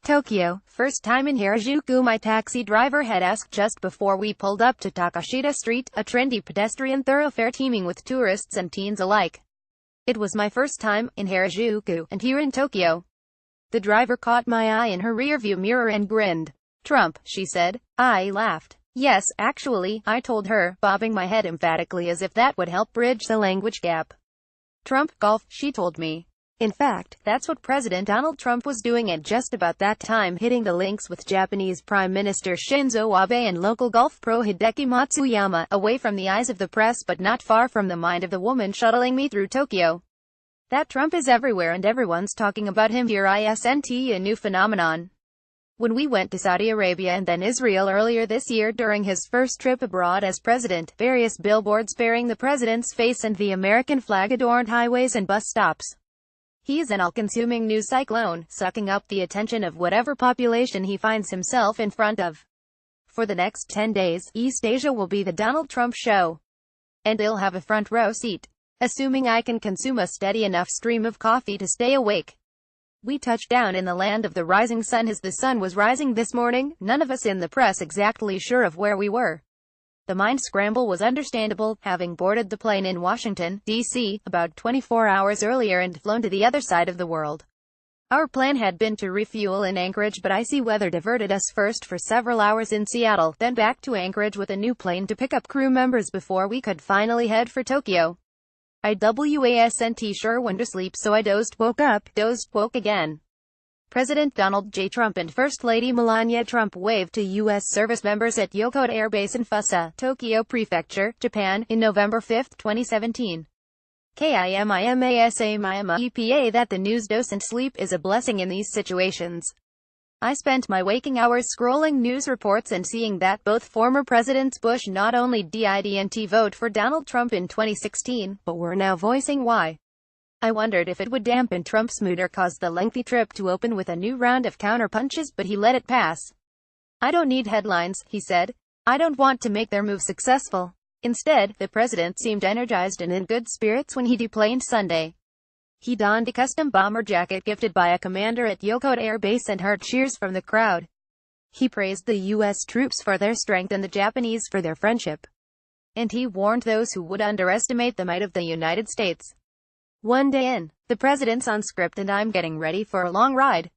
Tokyo. First time in Harajuku, my taxi driver had asked just before we pulled up to Takeshita Street, a trendy pedestrian thoroughfare teeming with tourists and teens alike. It was my first time in Harajuku, and here in Tokyo. The driver caught my eye in her rearview mirror and grinned. "Trump," she said. I laughed. "Yes, actually," I told her, bobbing my head emphatically as if that would help bridge the language gap. "Trump golf," she told me. In fact, that's what President Donald Trump was doing at just about that time, hitting the links with Japanese Prime Minister Shinzo Abe and local golf pro Hideki Matsuyama, away from the eyes of the press but not far from the mind of the woman shuttling me through Tokyo. That Trump is everywhere and everyone's talking about him here isn't a new phenomenon. When we went to Saudi Arabia and then Israel earlier this year during his first trip abroad as president, various billboards bearing the president's face and the American flag adorned highways and bus stops. He's an all-consuming news cyclone, sucking up the attention of whatever population he finds himself in front of. For the next 10 days, East Asia will be the Donald Trump show. And I'll have a front row seat. Assuming I can consume a steady enough stream of coffee to stay awake. We touched down in the land of the rising sun as the sun was rising this morning, none of us in the press exactly sure of where we were. The mind scramble was understandable, having boarded the plane in Washington, D.C., about 24 hours earlier and flown to the other side of the world. Our plan had been to refuel in Anchorage, but icy weather diverted us first for several hours in Seattle, then back to Anchorage with a new plane to pick up crew members before we could finally head for Tokyo. I wasn't sure when to sleep, so I woke up, woke again. President Donald J. Trump and First Lady Melania Trump waved to U.S. service members at Yokohama Air Base in Fusa, Tokyo Prefecture, Japan, in November 5, 2017. EPA that the news doesn't sleep is a blessing in these situations. I spent my waking hours scrolling news reports and seeing that both former Presidents Bush not only didn't vote for Donald Trump in 2016, but were now voicing why. I wondered if it would dampen Trump's mood or cause the lengthy trip to open with a new round of counterpunches, but he let it pass. "I don't need headlines," he said. "I don't want to make their move successful." Instead, the president seemed energized and in good spirits when he deplaned Sunday. He donned a custom bomber jacket gifted by a commander at Yokohama Air Base and heard cheers from the crowd. He praised the U.S. troops for their strength and the Japanese for their friendship. And he warned those who would underestimate the might of the United States. One day in, the president's on script and I'm getting ready for a long ride.